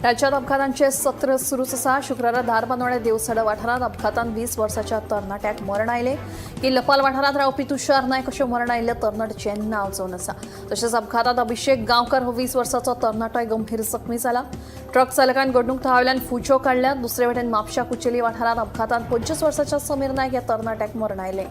राज्यात अपघातांचे सत्र सुरूच आसा. शुक्रारा धारबांदोड्या देवसडा वाठारांत अपघातांत 20 वर्साच्या तरणाट्याक मरण आयले. की लपाल वाठारांत रावपी तुषार नायक अशें मरण आयिल्ल्या तरणाट्याचें नांव जावन आसा. तशेंच अपघातांत अभिषेक गांवकर हो 20 वर्साचो तरणाटोय गंभीर जखमी जाला. ट्रक चालकान घडणूक थळावेल्यान फुचो काडल्या. दुसरे वटेन म्हापशा कुचेली वाठारांत अपघातांत 25 वर्साच्या समीर नायक ह्या तरणाट्याक मरण आयलें.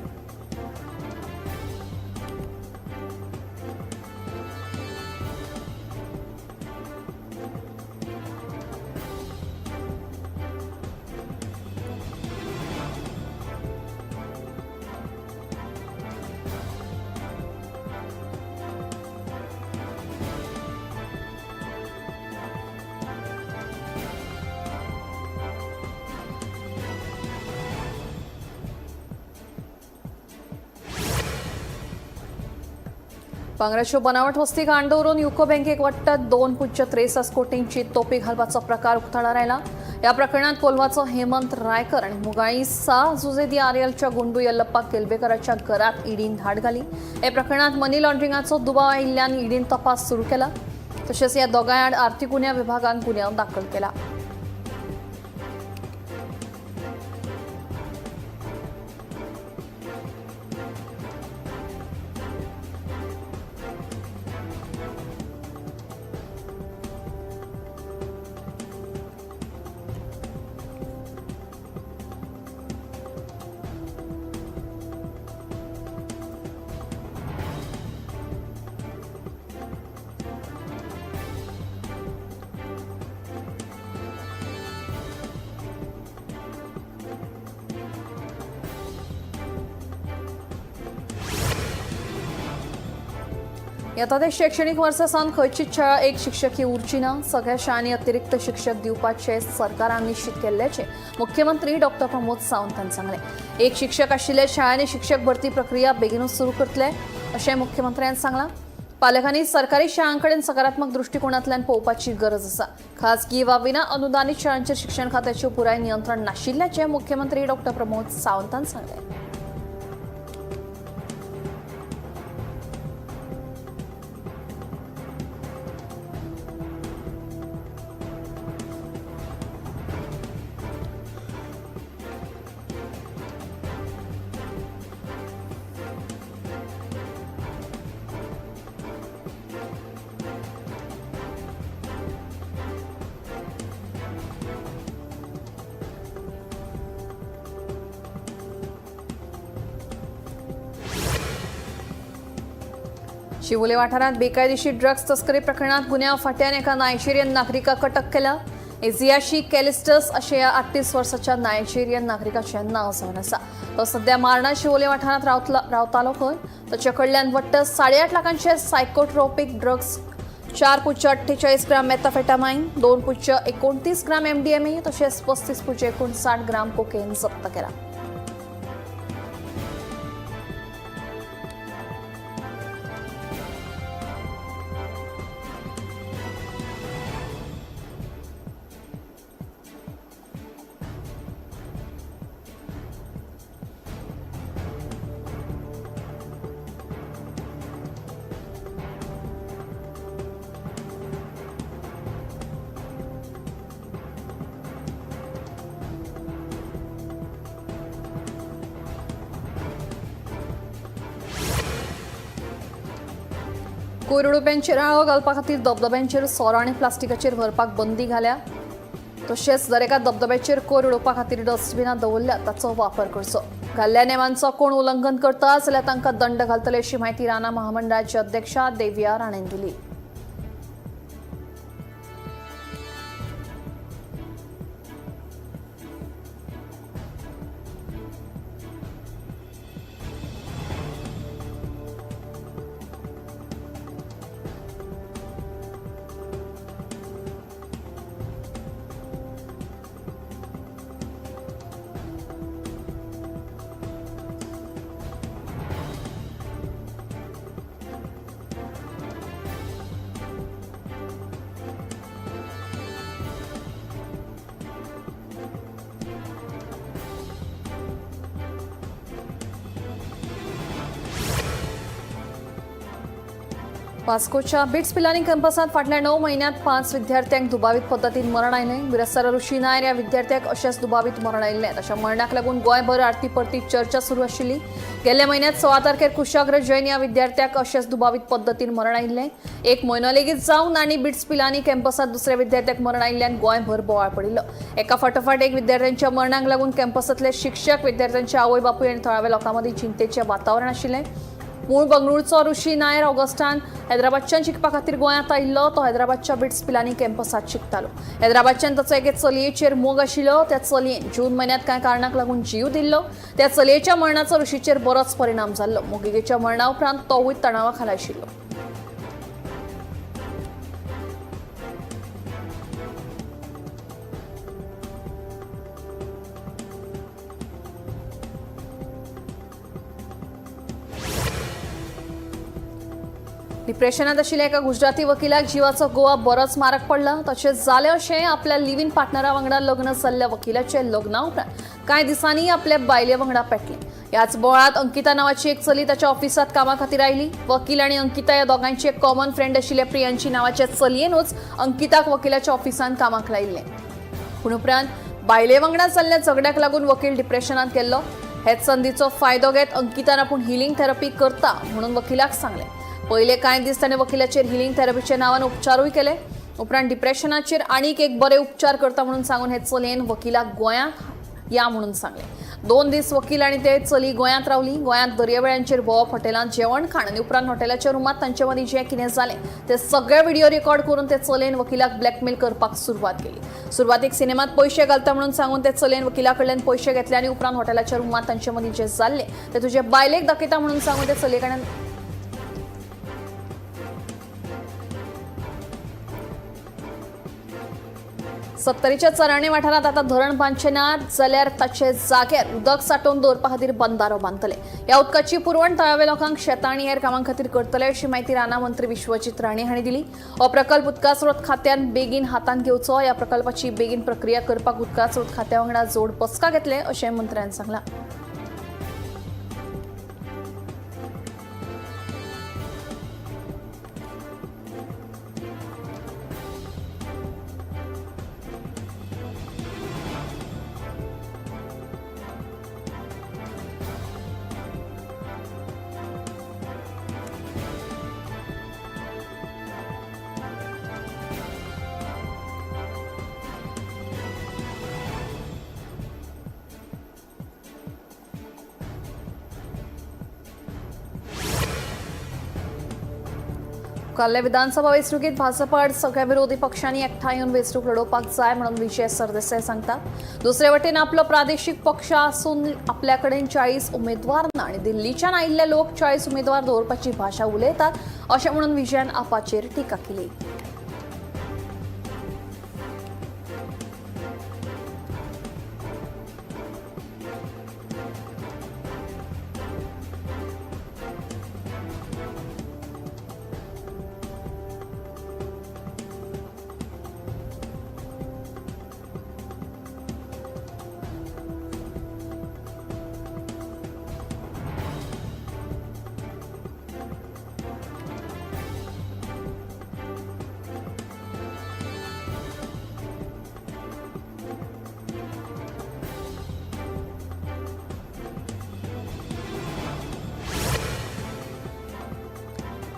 पंगडाच्यो बनावट वस्ती काण दवरून युको बँकेक वाडटात 2.63 कोटींची तोपी घालपाचो प्रकार उक्ताडार आयला. ह्या प्रकरणात कोलवाचो हेमंत रायकर आनी मुगाळी जुजेदी आर्यलच्या गुंडू यल्लप्पा केल्बेकराच्या घरात ईडीन धाड घाली. हे प्रकरणात मनी लॉन्ड्रिंगाचो दुबाव आयिल्ल्यान ईडीन तपास सुरू केला. तशेंच ह्या दोगांय आड आर्थीक गुन्यांव विभागान गुन्यांव दाखल केला. येता ते शैक्षणिक वर्सा सावन खंयचीच शाळा एक शिक्षकी उरची ना. सगळ्या शाळांनी अतिरिक्त शिक्षक दिवपाचे सरकारान निश्चित केल्ल्याचे मुख्यमंत्री डॉ. प्रमोद सावंत हांणी सांगले. एक शिक्षक आशिल्ले शाळांनी शिक्षक भरती प्रक्रिया बेगीनूच सुरू करतले अशें मुख्यमंत्र्यांनी सांगलां. पालकांनी सरकारी शाळांकडेन सकारात्मक दृष्टिकोनांतल्यान पळोवपाची गरज आसा. खाजगी वा विना अनुदानीत शाळांचेर शिक्षण खात्याचें पुराय नियंत्रण नाशिल्ल्याचें मुख्यमंत्री डॉ. प्रमोद सावंत हांणी सांगलें. शिवोले वाठारांत बेकायदेशीर ड्रग्स तस्करी प्रकरणात गुन्यांव फाट्यान एका नायजेरियन नागरिकाक अटक केला. एझियाशी कॅलिस्टस अशें ह्या 38 वर्साच्या नायजेरियन नागरिकाचें नांव जावन आसा. तो सध्या मार्ना शिवोले वाठारांत रावतालो खंय. ताचे कडल्यान वट्ट 8.5 लाखांचे सायकोट्रोपिक ड्रग्स, 4.48 ग्राम मेथाफेटामाइन, 2.29 ग्राम MDMA तशेंच 35.59 ग्राम कोकेन जप्त केला. कोयरडुप्यांचेर आळो घालपा खातीर धबधब्यांचेर सोरो आनी प्लास्टिकाचेर व्हरपाक बंदी घाल्या. तशेंच दर एका धबधब्याचेर कोयर उडोवपा खातीर डस्टबिनां दवरल्यात, ताचो वापर करचो. घाल्ल्या नेमांचो कोण उल्लंघन करता जाल्यार तांकां दंड घालतले अशी माहिती राना महामंडळाची अध्यक्षा देविया राणेन दिली. वास्कोच्या बिट्स पिलानी कॅम्पसात फाटल्या 9 महिन्यात 5 विद्यार्थ्यांक दुबावीत पद्दतीन मरण आयलें. बिरस्तार ऋषी नायर ह्या विद्यार्थ्याक अशेंच दुबावीत मरण आयिल्लें. अशा मरणाक लागून गोंयभर आरती परती चर्चा सुरू आशिल्ली. गेल्ल्या म्हयन्यात 16 तारखेर कुशाग्र जैन ह्या विद्यार्थ्याक अशेंच दुबावीत पद्दतीन मरण आयिल्लें. एक म्हयनो लेगीत जावन आनी बिट्स पिलानी कॅम्पसात दुसऱ्या विद्यार्थ्याक मरण आयिल्ल्यान गोंयभर बोवाळ पडिल्लो. एका फाटोफाट एक विद्यार्थ्यांच्या मरणाक लागून कॅम्पसांतले शिक्षक, विद्यार्थ्यांचे आवय बापूय आनी थळाव्या लोकांमदीं चिंतेचें वातावरण आशिल्लें. मूळ बंगळुरूचो ऋषी नायर ऑगस्टान हैदराबादच्यान शिकपा खातीर गोंयांत आयिल्लो. तो हैदराबादच्या बिट्स पिलानी कॅम्पसात शिकतालो. हैदराबादच्यान ताचो एके चलयेचेर मोग आशिल्लो. त्या चलयेन जून म्हयन्यांत कांय कारणाक लागून जीव दिल्लो. त्या चलयेच्या मरणाचो ऋषीचेर बरोच परिणाम जाल्लो. मोगिगेच्या मरणा उपरांत तोवूय तणावा खाला आशिल्लो. डिप्रेशनात आशिल्ल्या एका गुजराती वकिलाक जिवाचो गोवा बरोच मारक पडला. तशेंच जालें अशें आपल्या लिव्ह इन पार्टनरा वांगडा लग्न जाल्ल्या वकिलाचे लग्ना उपरांत कांय दिसांनी आपल्या बायले वांगडा पेटलें. ह्याच बोळात अंकिता नांवाची एक चली ताच्या ऑफिसांत कामा खातीर आयली. वकील आनी अंकिता ह्या दोगांची एक कॉमन फ्रेंड आशिल्ल्या प्रियांची नांवाच्या चलयेनूच अंकिताक वकिलाच्या ऑफिसांत कामाक लायिल्लें. पूण उपरांत बायले वांगडा जाल्ल्या झगड्याक लागून वकील डिप्रेशनांत गेल्लो. हेच संदीचो फायदो घेत अंकितान आपूण हिलिंग थेरपी करता म्हणून वकिलाक सांगलें. पयले कांय दीस ताणें वकिलाचेर हिलिंग थेरपीच्या नांवान उपचारूय केले. उपरांत डिप्रेशनाचेर आनीक एक बरे उपचार करता म्हणून सांगून हे चलयेन वकिलाक गोंयांत या म्हणून सांगलें. 2 दीस वकील आनी ते चली गोंयांत रावली. गोंयांत दर्यावेळांचेर भोंवप, हॉटेलांत जेवण खाण आनी उपरांत हॉटेलाच्या रुमांत तांचे मदीं जें कितें जालें ते सगळे व्हिडिओ रेकॉर्ड करून ते चलयेन वकिलाक ब्लॅकमेल करपाक सुरवात केली. सुरवातीक सिनेमात पयशे घालता म्हणून सांगून ते चलयेन वकिला कडल्यान पयशे घेतले आनी उपरांत हॉटेलाच्या रुमांत तांचे मदीं जें जाल्लें ते तुजे बायलेक दाखयता म्हणून सांगून ते चलये कडल्यान 70च्या चराणे वाठारांत आतां धरण बांदचें ना जाल्यार ताचे जाग्यार उदक सांठोवन दवरपा खातीर बंदारो बांदतले. ह्या उदकाची पुरवण थळाव्या लोकांक शेतां आनी हेर कामां खातीर करतले अशी माहिती राना मंत्री विश्वजीत राणे हांणी दिली. हो प्रकल्प उदका स्रोत खात्यान बेगीन हातांत घेवचो. ह्या प्रकल्पाची बेगीन प्रक्रिया करपाक उदका स्रोत खात्या वांगडा जोड बसका घेतले अशें मंत्र्यान सांगलां. काल्ले विधानसभा वेंचणुकीत भाजपा आड सगळ्या विरोधी पक्षांनी एकठांय येवन वेंचणूक लडोवपाक जाय म्हणून विजय सरदेसाय सांगतात. दुसरे वटेन आपलो प्रादेशीक पक्ष आसून आपल्या कडेन 40 उमेदवार ना आनी दिल्लीच्यान आयिल्ले लोक 40 उमेदवार दवरपाची भाशा उलयतात अशें म्हणून विजयान आपाचेर टिका केली.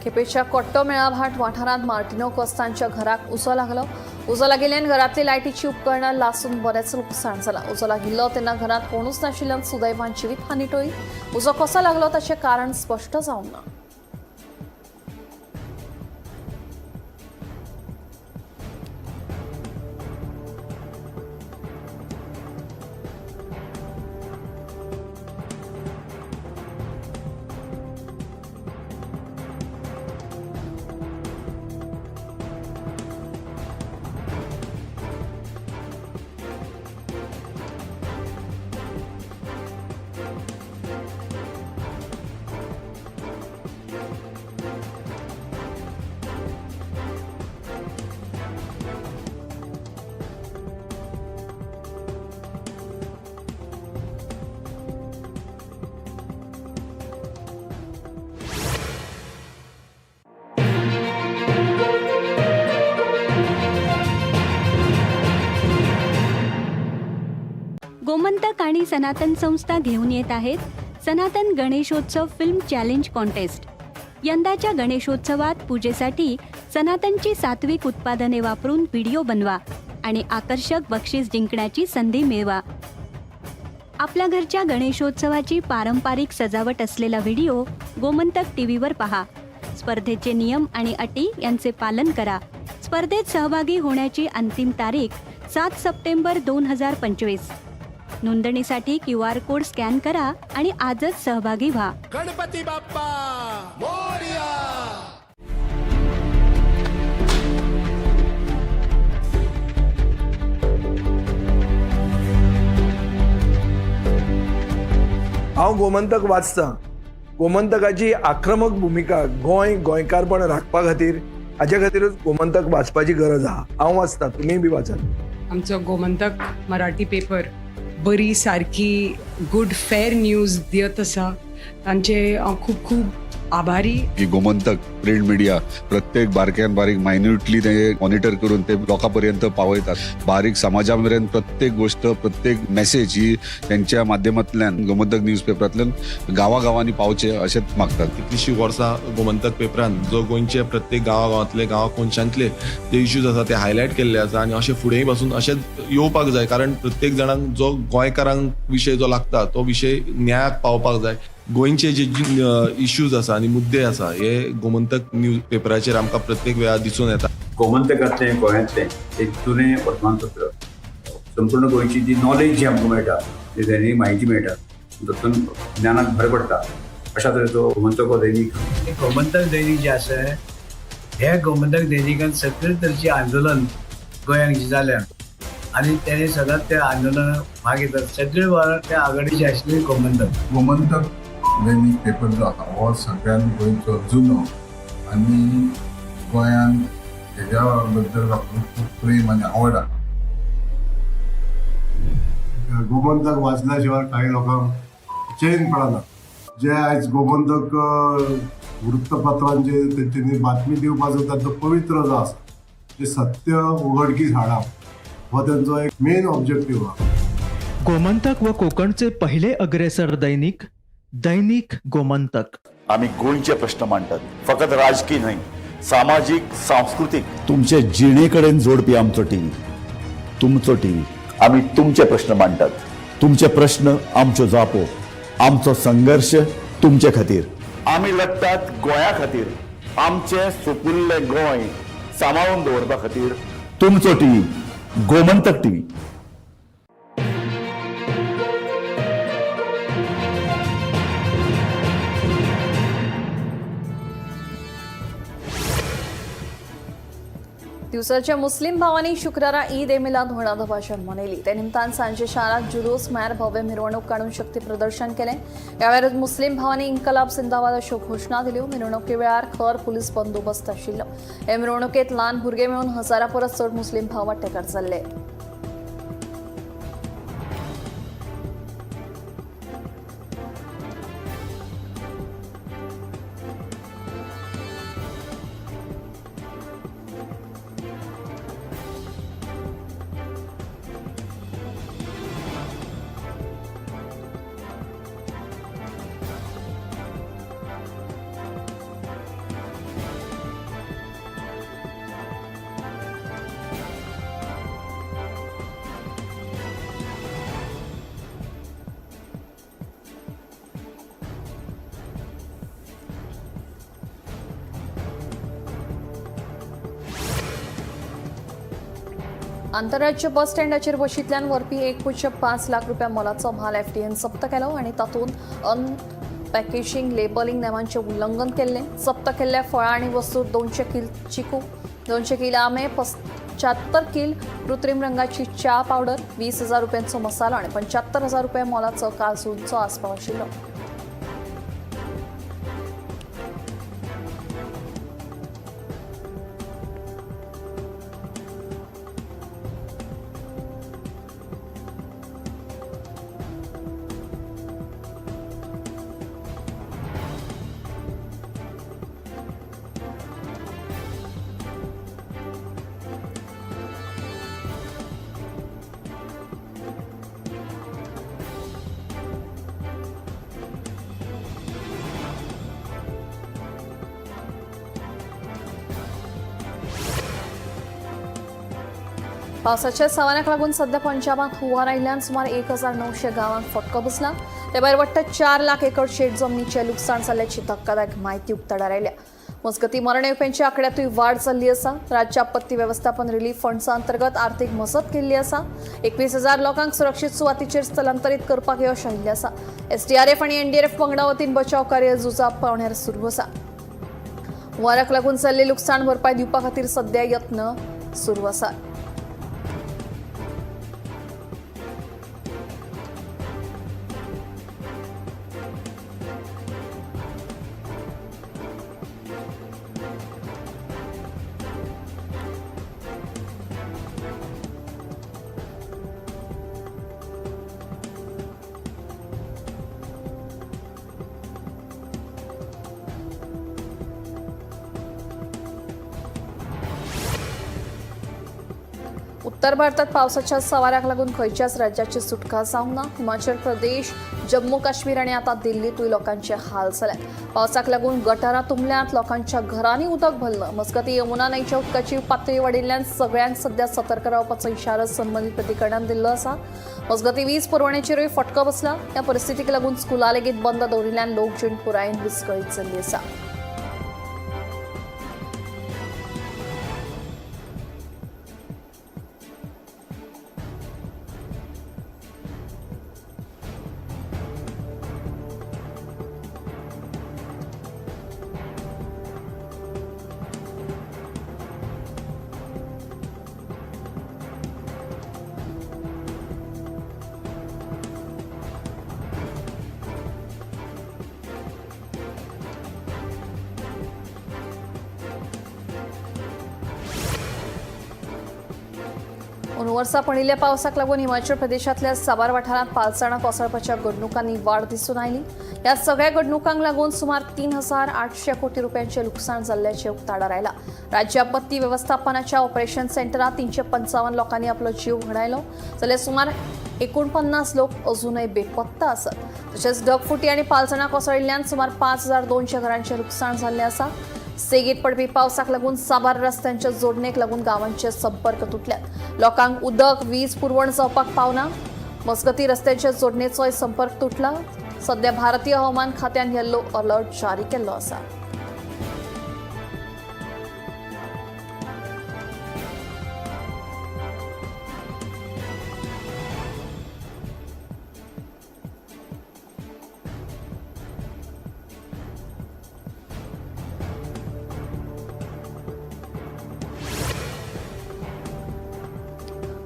केपेच्या कोट्टो मेळाभाट वाठारांत मार्टिनो कोस्तांच्या घराक उजो लागलो. उजो लागिल्ल्यान घरांतली लायटीची उपकरणां लासून बरेच लुकसाण जालां. उजो लागिल्लो तेन्ना घरांत कोणूच नाशिल्ल्यान सुदैवान जिवीत हानी टळ्ळी. उजो कसो लागलो ताचें कारण स्पश्ट जावंक ना. गोमंतक आणि सनातन संस्था घेऊन येत आहेत सनातन गणेशोत्सव फिल्म चॅलेंज कॉन्टेस्ट. यंदाच्या गणेशोत्सवात पूजेसाठी सनातनची सात्विक उत्पादने वापरून व्हिडिओ बनवा आणि आकर्षक बक्षीस जिंकण्याची संधी मिळवा. आपल्या घरच्या गणेशोत्सवाची पारंपरिक सजावट असलेला व्हिडिओ गोमंतक टीव्हीवर पहा. स्पर्धेचे नियम आणि अटी यांचे पालन करा. स्पर्धेत सहभागी होण्याची अंतिम तारीख 7 सप्टेंबर 2025. नोंदणीसाठी QR कोड स्कॅन करा आणि आजच सहभागी व्हा. गणपती बाप्पा मोरया. हांव गोमंतक वाचतां. गोमंतकाची आक्रमक भूमिका गोंयकारपण राखपा खातीर हाचे खातीरच गोमंतक वाचपाची गरज आहा. हांव वाचतां, तुमीय बी वाचात. आमचो गोमंतक मराठी पेपर बरी सारकी गुड फेअर न्यूज दियत आसा. तांचे हांव खूब खूब आभारी. की गोमंतक प्रिंट मिडिया प्रत्येक बारक्यान बारीक मायन्युटली ते मॉनिटर करून ते लोकांपर्यंत पावयतात. बारीक समाजापर्यंत प्रत्येक गोष्ट प्रत्येक मेसेज ही त्यांच्या माध्यमांतल्यान गोमंतक न्यूज पेपरांतल्यान गांवागांवांनी पावचे अशेंच मागतात. कितलींशीं वर्सां गोमंतक पेपरान जो गोंयचे प्रत्येक गांवांतले कोनशांतले जे इश्यूज आसा ते हायलायट केल्ले आसा आनी अशें फुडेंय पासून अशेंच येवपाक जाय. कारण प्रत्येक जाणांक जो गोंयकारांक विशय जो लागता तो विशय न्यायाक पावपाक जाय. गोंयचे जे इश्यूज आसा आनी मुद्दे आसा हे गोमंतक न्यूज पेपराचेर आमकां प्रत्येक वेळार दिसून येता. गोमंतकातलें गोंयांतलें एक जुनें वर्तमानपत्र. संपूर्ण गोंयची जी नॉलेज जी आमकां मेळटा ती दैनीक म्हायती मेळटा तातूंत ज्ञानाक भर पडटा अशा तरेचो गोमंतक हो दैनीक. गोमंतक दैनीक जे आसा हे गोमंतक दैनिकान सगळे तरेची आंदोलन गोंयांत जी जाल्या आनी तेणे सदांच त्या आंदोलनाक भाग घेतात. सगळे वेळार त्या आघाडीचे आशिल्ले गोमंतक दैनीक पेपर जो आसा हो सगळ्यान गोंयचो जुनो आनी गोंयान हेज्या बद्दल म्हाका खूब प्रेम आनी आवड आसा. गोमंतक वाचल्या शिवाय काही लोकांक चैन पडना. जे आयज गोमंतक वृत्तपत्रांचे तेंच्यांनी बातमी दिवपाचो तांचो पवित्र जो आसा ते सत्य उघडकीस हाडप हो त्यांचो एक मेन ऑब्जेक्टिव्ह आसा. गोमंतक व कोकणचे पहिले अग्रेसर दैनिक दैनिक गोमंतक. आम्ही गोंयचे प्रश्न मांडटात, फकत राजकीय न्हय, सामाजिक सांस्कृतिक. तुमचे जिणेकडेन जोडपी आमचो टीव्ही, तुमचो टीव्ही. आम्ही तुमचे प्रश्न मांडटात. तुमचे प्रश्न आमच्यो जापो, आमचो संघर्ष तुमचे खातीर. आम्ही लढटात गोंया खातीर. आमचे सुपुल्ले गोंय सांबाळून दवरपा खातीर तुमचो टीव्ही, गोमंतक टीव्ही. दिवसाच्या मुस्लिम भावांनी शुक्रारा ईद ए मिलाद होणारं भाषण मनयली. ते निमतान सांजे शारात जुलूस म्हळ्यार भव्य मिरवणूक काढून शक्ती प्रदर्शन केलें. ह्या वेळार मुस्लिम भावांनी इन्कलाब जिंदाबाद अश्यो घोशणा दिल्यो. मिरवणुके वेळार खर पुलीस बंदोबस्त आशिल्लो. हे मिरवणुकेत ल्हान भुरगे मेळून 1000 परस चड मुस्लिम भाव वांटेकार जाल्ले. आंतरराज्य बस स्टँडाचेर बशींतल्यान व्हरपी 1.5 लाख रुपया मोलाचो म्हाल FTAन जप्त केलो आनी तातूंत पॅकेजिंग लेबलिंग नेमांचें उल्लंघन केल्लें. जप्त केल्ल्या फळां आनी वस्तू 200 किल चिकू, 200 किल आंबे, 75 किल कृत्रीम रंगाची च्या पावडर, 20,000 रुपयांचो मसालो आनी 75,000 रुपया मोलाचो काजूंचो आस्पाव आशिल्लो. पावसाच्या सवानाक लागून सध्या पंजाबात हुंवार आयिल्ल्यान सुमार 1900 गांवांक फटको बसला. ते भायर वट्ट 4 लाख एकर शेत जमनीचें लुकसाण जाल्ल्याची धक्कादायक म्हायती उक्ताडार आयल्या. मजगतीं मरण येवप्यांच्या आंकड्यातूय वाड जाल्ली आसा. राज्य आपत्ती वेवस्थापन रिलीफ फंड्सा अंतर्गत आर्थीक मसत केल्ली आसा. 21,000 लोकांक सुरक्षीत सुवातीचेर स्थलांतरीत करपाक येवश आयिल्लें आसा. SDRF आनी NDRF पंगडा वतीन बचाव कार्य झुजा पावण्यार सुरू आसा. हुंवाराक लागून जाल्ली लुकसाण भरपाय दिवपा खातीर सध्या यत्न सुरू आसा. उत्तर भारतात पावसाच्या सवाराक लागून खंयच्याच राज्याची सुटका जावंक ना. हिमाचल प्रदेश, जम्मू काश्मीर आनी आतां दिल्लीतूय लोकांचे हाल जाल्यात. पावसाक लागून गटारां तुंबल्यात, लोकांच्या घरांनी उदक भरलं. मजगतीं यमुना न्हंयच्या उदकाची पातळी वाडिल्ल्यान सगळ्यांक सध्या सतर्क रावपाचो इशारो संबंदीत प्राधिकरणान दिल्लो आसा. मजगतीं वीज पुरवणेचेरूय फटको बसला. ह्या परिस्थितीक लागून स्कुलां लेगीत बंद दवरिल्ल्यान लोकजीण पुरायेन विस्कळीत जाल्ली आसा. वर्सा पडिल्ल्या पावसाक लागून हिमाचल प्रदेशांतल्या साबार वाठारांत पालसणां कोसळपाच्या घडणुकांनी वाड दिसून आयली. ह्या सगळ्या घडणुकांक लागून सुमार 3,800 कोटी रुपयांचें लुकसाण जाल्ल्याचें उक्ताडार आयलां. राज्य आपत्ती वेवस्थापनाच्या ऑपरेशन सेंटरांत 355 लोकांनी आपलो जीव घडायलो, जाल्यार सुमार 49 लोक अजूनय बेपत्ता आसात. तशेंच ढगफुटी आनी पालसणां कोसळिल्ल्यान सुमार 5,200 घरांचें लुकसाण जाल्लें आसा. सेगीत पडपी पावसाक लागून साबार रस्त्यांच्या जोडणेक लागून गांवांचे संपर्क तुटल्यात. लोकांक उदक, वीज पुरवण जावपाक पावना. मजगतीं रस्त्यांच्या जोडणेचोय संपर्क तुटला. सध्या भारतीय हवामान खात्यान येल्लो अलर्ट जारी केल्लो आसा.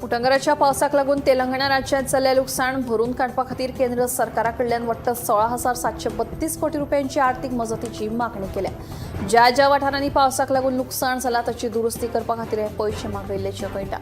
उटंगराच्या पावसाक लागून तेलंगणा राज्यात जाल्ल्या लुकसाण भरून काडपा खातीर केंद्र सरकारा कडल्यान वट्ट 16,732 कोटी रुपयांची आर्थीक मजतीची मागणी केल्या. ज्या ज्या वाठारांनी पावसाक लागून लुकसाण जाला ताची दुरुस्ती करपा खातीर हे पयशे मागयल्ल्याचें कळटा.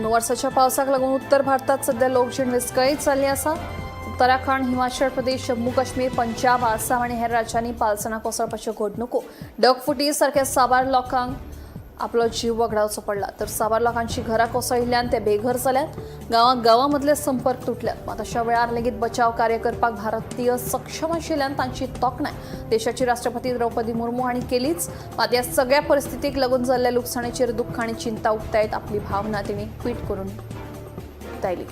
वर्साच्या पावसाक लागून उत्तर भारतात सध्या लोकजीण विस्कळीत जाल्ली आसा. उत्तराखंड, हिमाचल प्रदेश, जम्मू काश्मीर, पंजाब, आसाम आनी हेर राज्यांनी पालसणां कोसळपाच्यो घडणुको, ढगफुटी सारख्या साबार लोकांक आपलो जीव वगडावचो पडला. तर साबार लोकांची घरां कोसळिल्ल्यान ते बेघर जाल्यात. गांवां मदले संपर्क तुटल्यात. मात अशा वेळार लेगीत बचाव कार्य करपाक भारतीय सक्षम आशिल्ल्यान तांची तोखणाय देशाची राष्ट्रपती द्रौपदी मुर्मू हांणी केलीच. मात ह्या सगळ्या परिस्थितीक लागून जाल्ल्या लुकसाणीचेर दुख्ख आनी चिंता उक्तायत आपली भावना तिणी ट्वीट करून उक्तायली.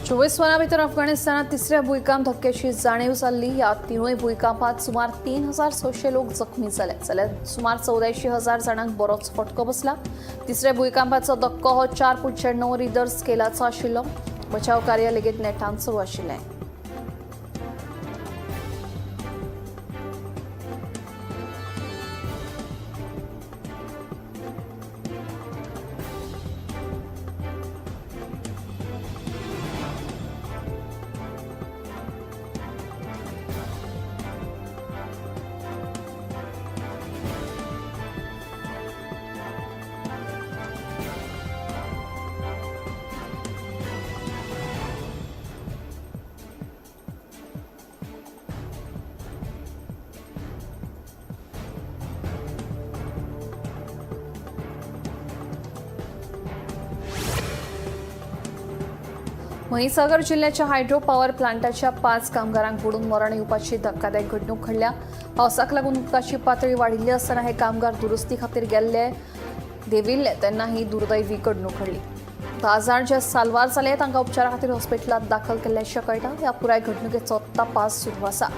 24 वरांभितर अफगाणिस्तानात तिसऱ्या भूकंप धक्क्याची जाणीव जाल्ली. या तिनूय भूकंपात सुमार 3600 लोक जखमी झाले जाल्यार सुमार 84,000 जणांक बरोच फटको बसला. तिसऱ्या भूकंपाचो धक्को हो 4.9 रिक्टर स्केलाचो आशिल्लो. बचाव कार्य लेगीत नेटान सुरू आशिल्लें. म्हैसागर जिल्ह्याच्या हायड्रो पॉवर प्लांटाच्या 5 कामगारांक बुडून मरण येवपाची धक्कादायक घडणूक घडल्या. पावसाक लागून उदकाची पातळी वाडिल्ली आसतना हे कामगार दुरुस्ती खातीर गेल्ले देविल्ले तेन्ना ही दुर्दैवी घडणूक घडली. 10 जाण जे साल्वार जाले तांकां उपचारा खातीर हॉस्पिटलांत दाखल केल्ल्याचें कळटा. ह्या पुराय घडणुकेचो तपास सुरू आसा.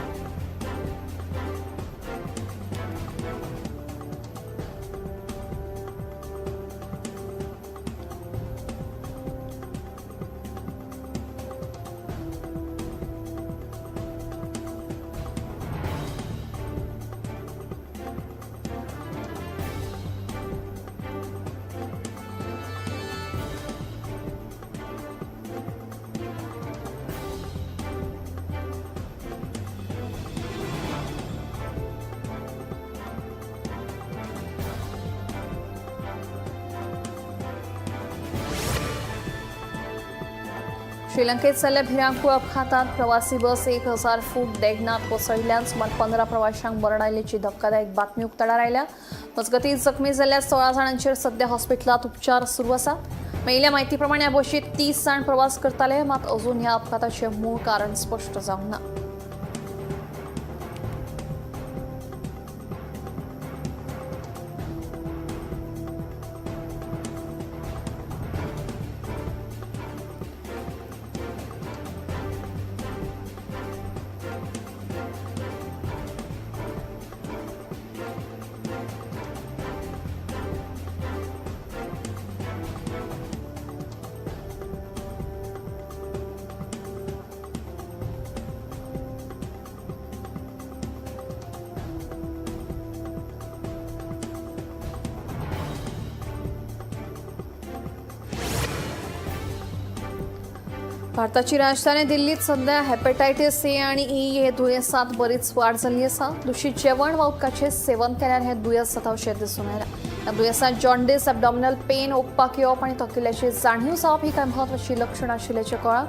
श्रीलंकेत जाल्ल्या भिरांकूळ अपघातांत प्रवासी बस 1000 फूट देगणांत कोसळिल्ल्यान सुमार 15 प्रवाशांक मरण आयिल्ल्याची धक्कादायक बातमी उक्ताडार आयल्या. मजगतीं जखमी जाल्ल्या 16 जाणांचेर सध्या हॉस्पिटलांत उपचार सुरू आसात. मेळिल्ल्या म्हायती प्रमाण ह्या बशीत 30 जाण प्रवास करताले. मात अजून ह्या अपघाताचें मूळ कारण स्पश्ट जावंक ना. भारताची राजधानी दिल्लीत सध्या हेपेटायटीस ए आणि ई हे दुयेंसांत बरीच वाड जाल्ली आसा. दूषित जेवण वा उदकाचें सेवन केल्यार हें दुयेंस जाता अशें दिसून आयलां. ह्या दुयेंसांत जॉन्डिस, एबडॉमिनल पेन, ओंकपाक येवप आनी थकिल्ल्याची जाणीव जावप ही कांय म्हत्वाची लक्षणां आशिल्ल्याचें कळ्ळां.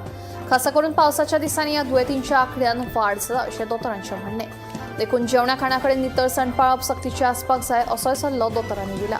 खासा करून पावसाच्या दिसांनी ह्या दुयेंतींच्या आंकड्यांत वाड जाता अशें दोतोरांचें म्हणणें. देखून जेवणा खाणा कडेन नितळसाण पाळप सक्तीचें आसपाक जाय असोय सल्लो दोतोरांनी दिला.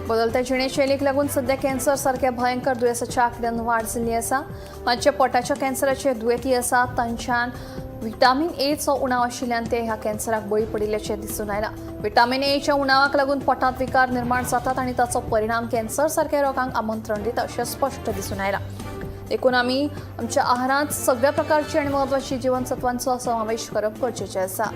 बदलत्या जिणेशैलीक लागून सध्या कॅन्सर सारख्या भयंकर दुयेंसाच्या आंकड्यांत वाड जाल्ली आसा. मातशे पोटाच्या कॅन्सराचे दुयेंती आसात तांच्यान व्हिटॅमिन एचो उणाव आशिल्ल्यान ते ह्या कॅन्सराक बळी पडिल्ल्याचें दिसून आयलां. व्हिटॅमिन एच्या उणावाक लागून पोटांत विकार निर्माण जातात आनी ताचो परिणाम कॅन्सर सारख्या रोगांक आमंत्रण दिता अशें स्पश्ट दिसून आयलां. देखून आमी आमच्या आहारांत सगळ्या प्रकारची आनी म्हत्वाची जीवनसत्वांचो समावेश करप गरजेचें आसा.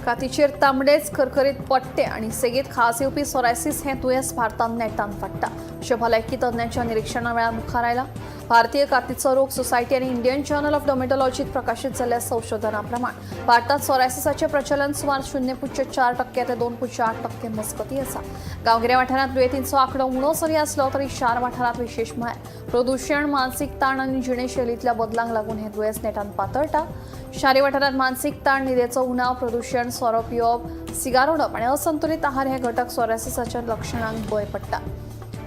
कातीचेर तांबडेच खरखरीत पट्टे आणि सेगीत खास येवपी सोरायसीस हे दुयेंस भारतांत नेटान पडटा अशें भलायकी तज्ञांच्या निरीक्षणा वेळार मुखार आयला. भारतीय कातीचो रोग सोसायटी आनी इंडियन जर्नल ऑफ डर्मेटॉलॉजीत प्रकाशीत जाल्ल्या संशोधना प्रमाण भारतांत सोरायसिसाचें प्रचलन सुमार 0.4% ते 2.8% मजगतीं आसा. गांवगिऱ्या वाठारांत दुयेंतींचो आंकडो उणो जरी आसलो तरी शार वाठारांत विशेश म्हळ्यार प्रदूषण, मानसीक ताण आनी जिणेशैलींतल्या बदलांक लागून हें दुयेंस नेटान पातळटा. शारी वाठारांत मानसीक ताण, न्हिदेचो उणाव, प्रदूषण, सोरो पिवप, सिगार ओडप आनी असंतुलीत आहार हे घटक सोरायसिसाच्या लक्षणांक बळी पडटा.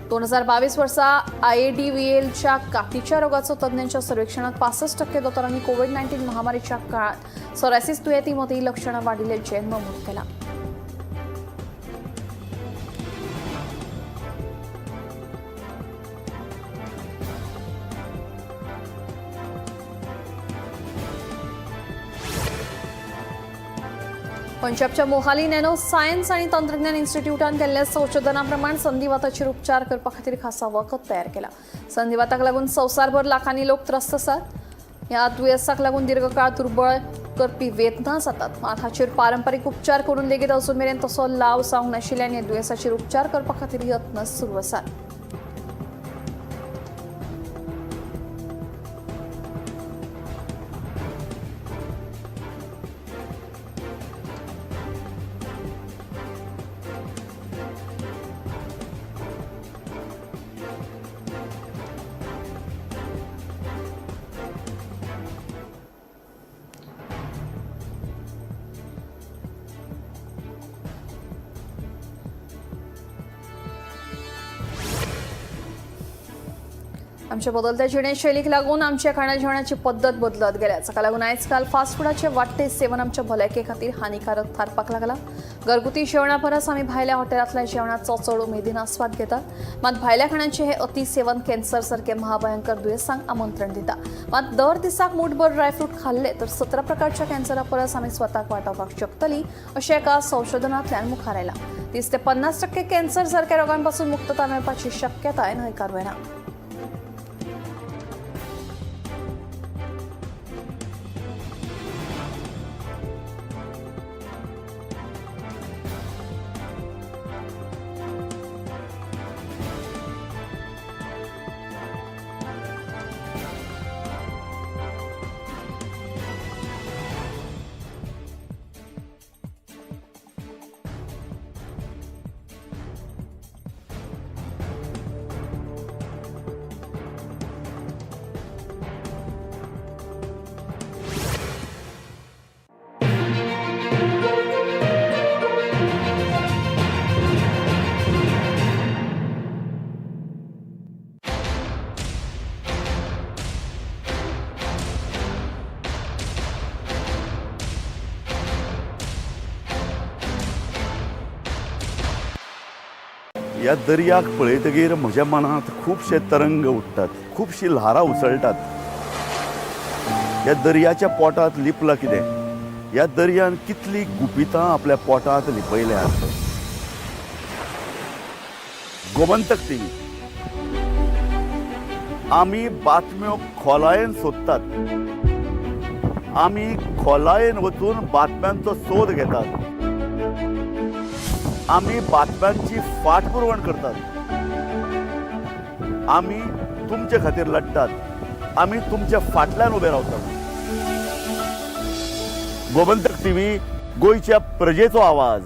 2022 वर्सा IADVLच्या कातीच्या रोगाचो तज्ञांच्या सर्वेक्षणात 65% दोतोरांनी कोविड-19 महामारीच्या काळात सोरायसिस दुयेंती मदीं लक्षणां वाडिल्ल्याचें नमूद केलां. पंजाबच्या मोहाली नॅनो सायन्स आणि तंत्रज्ञान इन्स्टिट्यूटान केल्ल्या संशोधना प्रमाण संधिवाताचेर उपचार करपा खातीर खासा वखद तयार केला. संधिवाताक लागून संवसारभर लाखांनी लोक त्रस्त आसात. ह्या दुयेंसाक लागून दीर्घकाळ दुर्बळ करपी वेदना जातात. मात हाचेर पारंपारीक उपचार करून लेगीत अजून मेरेन तसो लाव जावंक नाशिल्ल्यान ह्या दुयेंसाचेर उपचार करपा खातीर यत्न सुरू आसात. आमच्या बदलत्या जिणेशैलीक लागून आमच्या खाणा जेवणाची पद्दत बदलत गेल्या. जाका लागून आयज काल फास्ट फुडाचें वाडटें सेवन आमच्या भलायके खातीर हानिकारक थारपाक लागला. घरगुती जेवणा परस आमी भायल्या हॉटेलांतल्या जेवणाचो चड उमेदीन आस्वाद घेतात. मात भायल्या खाणांचें हें अति सेवन कॅन्सर सारखे महाभयंकर दुयेंसांक आमंत्रण दिता. मात दर दिसाक मूठभर ड्रायफ्रूट खाल्ले तर 17 प्रकारच्या कॅन्सरा परस आमी स्वताक वाटावपाक शकतली अशें एका संशोधनांतल्यान मुखार आयला. 30 ते 50% कॅन्सर सारख्या रोगांपासून मुक्तता मेळपाची शक्यताय न्हयकारूं येना. ह्या दर्याक पळयतकीर म्हज्या मनांत खुबशे तरंग उठतात, खुबशीं ल्हारां उसळटात. ह्या दर्याच्या पोटांत लिपलां कितें? ह्या दर्यान कितलीं गुपितां आपल्या पोटांत लिपयल्यात. गोमंतक टीव्ही आमी बातम्यो खोलायेन सोदतात. आमी खोलायेन वचून बातम्यांचो सोद घेतात. आमी बातम्यांची फाटपुरवण करतात. आमी तुमचे खातीर लढटात. आमी तुमच्या फाटल्यान उबे रावतात. गोमंतक टीव्ही गोंयच्या प्रजेचो आवाज.